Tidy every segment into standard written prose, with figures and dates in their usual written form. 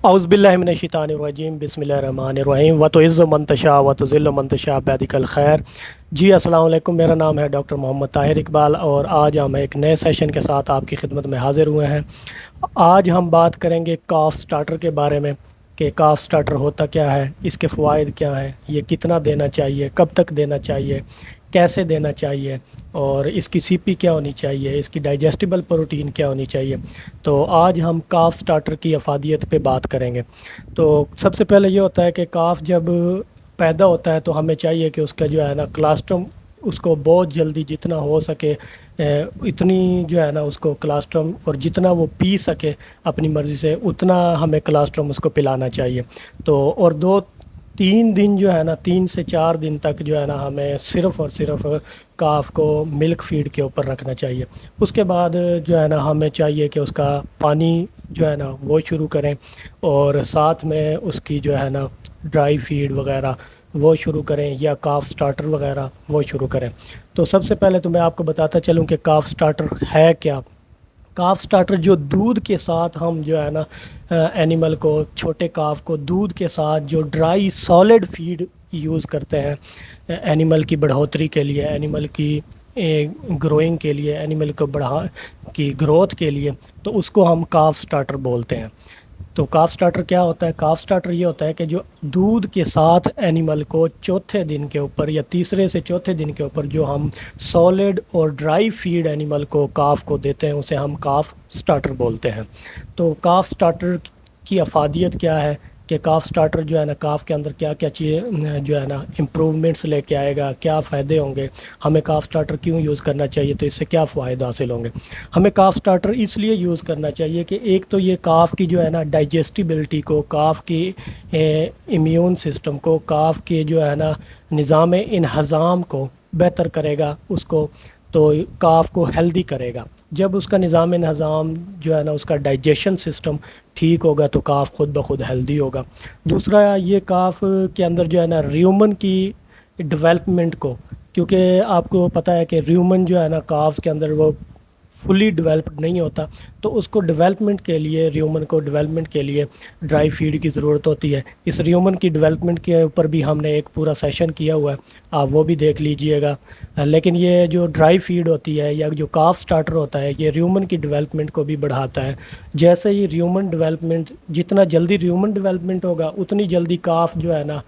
औज़ुबिल्लाहिमिनश्शैतानिर्रजीम बिस्मिल्लाहिर्रहमानिर्रहीम व तुइज़्ज़ु मन तशा व तुज़िल्लु मन तशा बियदिकल खैर। जी अस्सलाम वालेकुम, मेरा नाम है डॉक्टर मोहम्मद ताहिर इकबाल और आज हम एक नए सेशन के साथ आपकी खिदमत में हाज़िर हुए हैं। आज हम बात करेंगे काफ स्टार्टर के बारे में कि काफ स्टार्टर होता क्या है, इसके फ़वाइद क्या हैं, ये कितना देना चाहिए, कब तक देना चाहिए, कैसे देना चाहिए और इसकी सीपी क्या होनी चाहिए, इसकी डाइजेस्टिबल प्रोटीन क्या होनी चाहिए। तो आज हम काफ स्टार्टर की अफादियत पे बात करेंगे। तो सबसे पहले ये होता है कि काफ जब पैदा होता है तो हमें चाहिए कि उसका जो है ना क्लास्ट्रम, उसको बहुत जल्दी जितना हो सके इतनी जो है ना उसको क्लास्ट्रम, और जितना वो पी सके अपनी मर्ज़ी से उतना हमें क्लास्ट्रम उसको पिलाना चाहिए। तो और 2-3 दिन जो है ना, 3 से 4 दिन तक जो है ना हमें सिर्फ़ और सिर्फ काफ को मिल्क फीड के ऊपर रखना चाहिए। उसके बाद जो है ना हमें चाहिए कि उसका पानी जो है ना वो शुरू करें और साथ में उसकी जो है ना ड्राई फीड वगैरह वो शुरू करें या काफ स्टार्टर वगैरह वो शुरू करें। तो सबसे पहले तो मैं आपको बताता चलूँ कि काफ स्टार्टर है क्या। काफ स्टार्टर जो दूध के साथ हम जो है ना एनिमल को, छोटे काफ को दूध के साथ जो ड्राई सॉलिड फीड यूज़ करते हैं एनिमल की बढ़ोतरी के लिए, एनिमल की ग्रोइंग के लिए, एनिमल को बढ़ा की ग्रोथ के लिए, तो उसको हम काफ स्टार्टर बोलते हैं। तो काफ स्टार्टर क्या होता है? काफ स्टार्टर ये होता है कि जो दूध के साथ एनिमल को चौथे दिन के ऊपर या तीसरे से चौथे दिन के ऊपर जो हम सॉलिड और ड्राई फीड एनिमल को, काफ को देते हैं, उसे हम काफ स्टार्टर बोलते हैं। तो काफ स्टार्टर की अफादियत क्या है कि काफ स्टार्टर जो है ना काफ के अंदर क्या क्या चीज़ें जो है ना इम्प्रूवमेंट्स लेके आएगा, क्या फ़ायदे होंगे, हमें काफ स्टार्टर क्यों यूज़ करना चाहिए, तो इससे क्या फ़ायदे हासिल होंगे। हमें काफ स्टार्टर इसलिए यूज़ करना चाहिए कि एक तो ये काफ की जो है ना डाइजेस्टिबिलिटी को, काफ की इम्यून सिस्टम को, काफ के जो है ना निज़ाम इन्हज़ाम को बेहतर करेगा, उसको तो काफ को हेल्दी करेगा। जब उसका निज़ाम इन्हज़ाम जो है ना, उसका डाइजेशन सिस्टम ठीक होगा तो काफ खुद ब खुद हेल्दी होगा। दूसरा, ये काफ के अंदर जो है ना र्यूमन की डेवलपमेंट को, क्योंकि आपको पता है कि र्यूमन जो है ना काफ्स के अंदर वो फुली डेवलप्ड नहीं होता, तो उसको डेवलपमेंट के लिए, र्यूमन को डेवलपमेंट के लिए ड्राई फीड की ज़रूरत होती है। इस र्यूमन की डेवलपमेंट के ऊपर भी हमने एक पूरा सेशन किया हुआ है, आप वो भी देख लीजिएगा। लेकिन ये जो ड्राई फीड होती है या जो काफ स्टार्टर होता है, ये र्यूमन की डेवलपमेंट को भी बढ़ाता है। जैसे ही र्यूमन डेवलपमेंट, जितना जल्दी र्यूमन डेवलपमेंट होगा उतनी जल्दी काफ जो है ना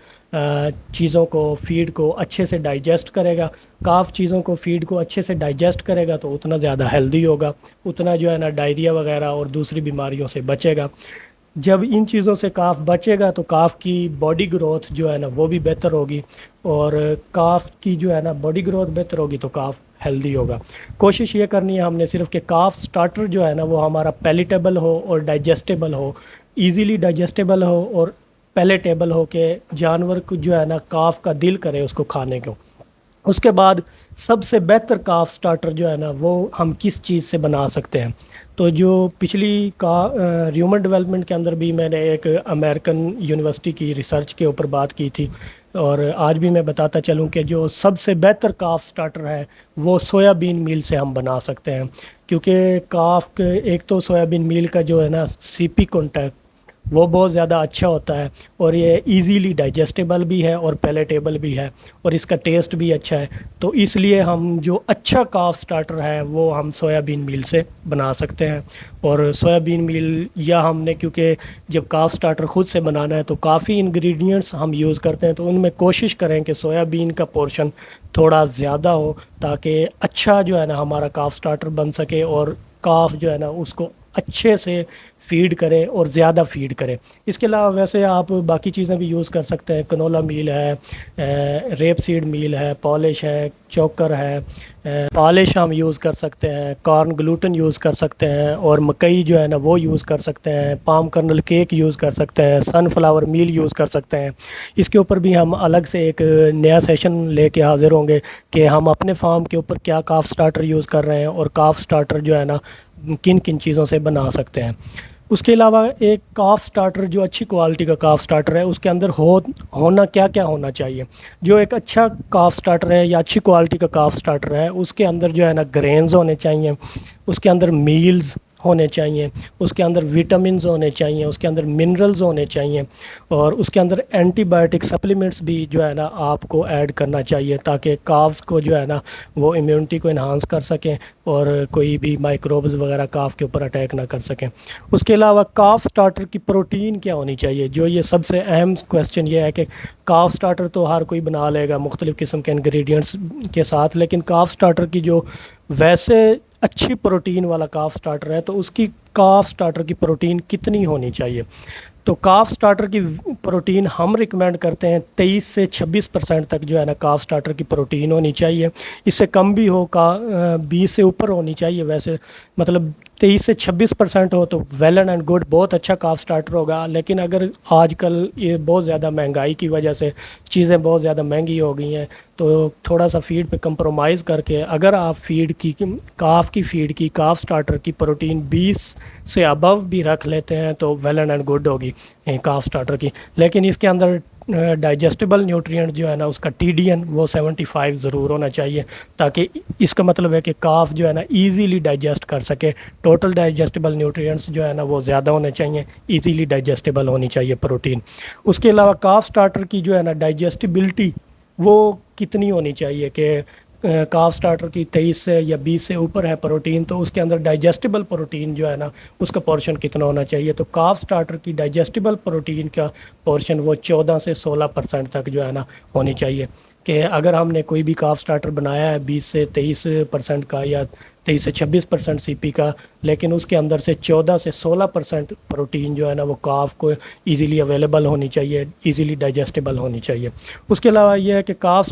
चीज़ों को, फीड को अच्छे से डाइजेस्ट करेगा। काफ चीज़ों को, फीड को अच्छे से डाइजेस्ट करेगा तो उतना ज़्यादा हेल्दी होगा, उतना जो है ना डायरिया वगैरह और दूसरी बीमारियों से बचेगा। जब इन चीज़ों से काफ बचेगा तो काफ की बॉडी ग्रोथ जो है ना वो भी बेहतर होगी, और काफ की जो है ना बॉडी ग्रोथ बेहतर होगी तो काफ हेल्दी होगा। कोशिश ये करनी है हमने सिर्फ कि काफ स्टार्टर जो है ना वो हमारा पैलेटेबल हो और डाइजेस्टेबल हो, इजीली डाइजेस्टेबल हो और पैलेटेबल हो के जानवर को जो है ना काफ का दिल करे उसको खाने को। उसके बाद सबसे बेहतर काफ स्टार्टर जो है ना वो हम किस चीज़ से बना सकते हैं। तो जो पिछली का ह्यूमन डेवलपमेंट के अंदर भी मैंने एक अमेरिकन यूनिवर्सिटी की रिसर्च के ऊपर बात की थी, और आज भी मैं बताता चलूँ कि जो सबसे बेहतर काफ स्टार्टर है वो सोयाबीन मील से हम बना सकते हैं। क्योंकि काफ के एक तो सोयाबीन मील का जो है ना सीपी कंटेंट वो बहुत ज़्यादा अच्छा होता है, और ये इजीली डाइजेस्टेबल भी है और पैलेटेबल भी है, और इसका टेस्ट भी अच्छा है। तो इसलिए हम जो अच्छा काफ स्टार्टर है वो हम सोयाबीन मील से बना सकते हैं। और सोयाबीन मील या हमने, क्योंकि जब काफ स्टार्टर ख़ुद से बनाना है तो काफ़ी इंग्रेडिएंट्स हम यूज़ करते हैं, तो उनमें कोशिश करें कि सोयाबीन का पोर्शन थोड़ा ज़्यादा हो ताकि अच्छा जो है ना हमारा काफ स्टार्टर बन सके और काफ जो है ना उसको अच्छे से फीड करे और ज़्यादा फीड करे। इसके अलावा वैसे आप बाकी चीज़ें भी यूज़ कर सकते हैं, कनोला मील है, रेप सीड मील है, पॉलिश है, चोकर है, पॉलिश हम यूज़ कर सकते हैं, कॉर्न ग्लूटन यूज़ कर सकते हैं, और मकई जो है ना वो यूज़ कर सकते हैं, पाम कर्नल केक यूज़ कर सकते हैं, सनफ्लावर मील यूज़ कर सकते हैं। इसके ऊपर भी हम अलग से एक नया सेशन लेके हाज़िर होंगे कि हम अपने फार्म के ऊपर क्या काफ स्टार्टर यूज़ कर रहे हैं और काफ स्टार्टर जो है ना किन किन चीज़ों से बना सकते हैं। उसके अलावा एक काफ स्टार्टर जो अच्छी क्वालिटी का काफ स्टार्टर है उसके अंदर होना क्या क्या होना चाहिए। जो एक अच्छा काफ स्टार्टर है या अच्छी क्वालिटी का काफ स्टार्टर है उसके अंदर जो है ना ग्रेन्स होने चाहिए, उसके अंदर मील्स ہونے چاہیے، اس کے اندر وٹامنز ہونے چاہیے، اس کے اندر منرلز ہونے چاہیے، اور اس کے اندر اینٹی بایوٹک سپلیمنٹس بھی جو ہے نا آپ کو ایڈ کرنا چاہیے، تاکہ کافز کو جو ہے نا وہ امیونٹی کو انہانس کر سکیں اور کوئی بھی مائکروبز وغیرہ کاف کے اوپر اٹیک نہ کر سکیں۔ اس کے علاوہ کاف سٹارٹر کی پروٹین کیا ہونی چاہیے، جو یہ سب سے اہم کویسچن یہ ہے کہ کاف سٹارٹر تو ہر کوئی بنا لے گا مختلف قسم کے انگریڈینٹس کے ساتھ، لیکن کاف سٹارٹر کی جو ویسے اچھی پروٹین والا کاف سٹارٹر ہے تو اس کی کاف سٹارٹر کی پروٹین کتنی ہونی چاہیے؟ تو کاف سٹارٹر کی پروٹین ہم ریکمینڈ کرتے ہیں 23 سے 26% تک جو ہے نا کاف سٹارٹر کی پروٹین ہونی چاہیے، اس سے کم بھی ہو 20 سے اوپر ہونی چاہیے، ویسے مطلب 23 سے 26% ہو تو ویل اینڈ گڈ، بہت اچھا کاف سٹارٹر ہوگا۔ لیکن اگر آج کل یہ بہت زیادہ مہنگائی کی وجہ سے چیزیں بہت زیادہ مہنگی ہو گئی ہیں، تو تھوڑا سا فیڈ پہ کمپرومائز کر کے اگر آپ فیڈ کی کاف سٹارٹر کی پروٹین 20 سے ابو بھی رکھ لیتے ہیں تو ویل اینڈ گڈ ہوگی کاف سٹارٹر کی۔ لیکن اس کے اندر ڈائجسٹیبل نیوٹرینٹ جو ہے نا اس کا TDN وہ 75 ضرور ہونا چاہیے، تاکہ اس کا مطلب ہے کہ کاف جو ہے نا ایزیلی ڈائجسٹ کر سکے۔ ٹوٹل ڈائجسٹیبل نیوٹرینٹس جو ہے نا وہ زیادہ ہونے چاہیے، ایزیلی ڈائجسٹیبل ہونی چاہیے پروٹین۔ اس کے علاوہ کاف سٹارٹر کی جو ہے نا ڈائجسٹیبلٹی وہ کتنی ہونی چاہیے کہ کاف سٹارٹر کی 23 سے یا 20 سے اوپر ہے پروٹین، تو اس کے اندر ڈائجسٹیبل پروٹین جو ہے نا اس کا پورشن کتنا ہونا چاہیے؟ تو کاف سٹارٹر کی ڈائجسٹیبل پروٹین کا پورشن وہ 14 سے 16% تک جو ہے نا ہونی چاہیے، کہ اگر ہم نے کوئی بھی کاف سٹارٹر بنایا ہے 20 سے 23% کا یا 23 سے 26% CP کا، لیکن اس کے اندر سے 14 سے 16% پروٹین جو ہے نا وہ کاف کو ایزیلی اویلیبل ہونی چاہیے، ایزیلی ڈائجسٹیبل ہونی چاہیے۔ اس کے علاوہ یہ ہے کہ کاف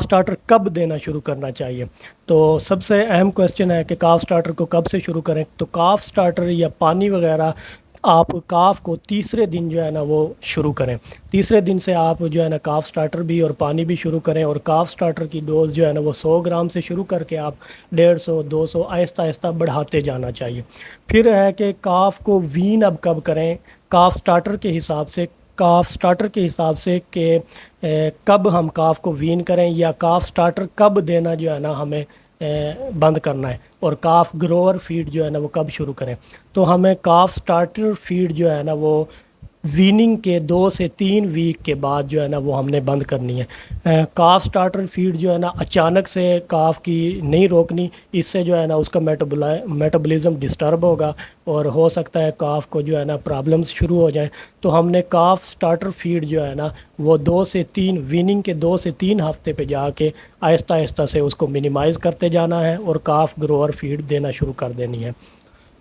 سٹارٹر کب دینا شروع کرنا چاہیے؟ تو سب سے اہم کویسچن ہے کہ کاف سٹارٹر کو کب سے شروع کریں؟ تو کاف سٹارٹر یا پانی وغیرہ آپ کاف کو تیسرے دن جو ہے نا وہ شروع کریں، تیسرے دن سے آپ جو ہے نا کاف سٹارٹر بھی اور پانی بھی شروع کریں، اور کاف سٹارٹر کی ڈوز جو ہے نا وہ 100 گرام سے شروع کر کے آپ 150 200 آہستہ آہستہ بڑھاتے جانا چاہیے۔ پھر ہے کہ کاف کو وین اب کب کریں؟ کاف سٹارٹر کے حساب سے کہ کب ہم کاف کو وین کریں، یا کاف سٹارٹر کب دینا جو ہے نا ہمیں بند کرنا ہے، اور کاف گروور فیڈ جو ہے نا وہ کب شروع کریں؟ تو ہمیں کاف سٹارٹر فیڈ جو ہے نا وہ ویننگ کے 2 سے 3 ویک کے بعد جو ہے نا وہ ہم نے بند کرنی ہے۔ کاف سٹارٹر فیڈ جو ہے نا اچانک سے کاف کی نہیں روکنی، اس سے جو ہے نا اس کا میٹابولزم ڈسٹرب ہوگا اور ہو سکتا ہے کاف کو جو ہے نا پرابلمز شروع ہو جائیں۔ تو ہم نے کاف سٹارٹر فیڈ جو ہے نا وہ 2 سے 3 ویننگ کے 2 سے 3 ہفتے پہ جا کے آہستہ آہستہ سے اس کو منیمائز کرتے جانا ہے اور کاف گروور فیڈ دینا شروع کر دینی ہے۔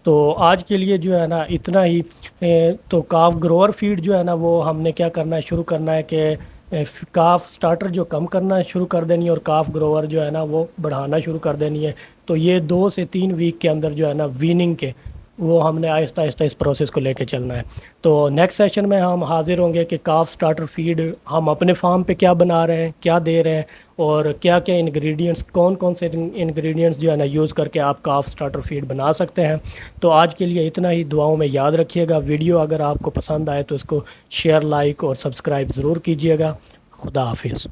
تو آج کے لیے جو ہے نا اتنا ہی۔ تو کاف گروور فیڈ جو ہے نا وہ ہم نے کیا کرنا ہے، شروع کرنا ہے کہ کاف سٹارٹر جو کم کرنا شروع کر دینی ہے اور کاف گروور جو ہے نا وہ بڑھانا شروع کر دینی ہے۔ تو یہ 2 سے 3 ویک کے اندر جو ہے نا ویننگ کے وہ ہم نے آہستہ آہستہ اس پروسیس کو لے کے چلنا ہے۔ تو نیکسٹ سیشن میں ہم حاضر ہوں گے کہ کاف سٹارٹر فیڈ ہم اپنے فارم پہ کیا بنا رہے ہیں، کیا دے رہے ہیں، اور کیا کیا انگریڈینٹس، کون سے انگریڈینٹس جو ہے نا یوز کر کے آپ کاف سٹارٹر فیڈ بنا سکتے ہیں۔ تو آج کے لیے اتنا ہی، دعاؤں میں یاد رکھیے گا۔ ویڈیو اگر آپ کو پسند آئے تو اس کو شیئر، لائک اور سبسکرائب ضرور کیجیے گا۔ خدا حافظ۔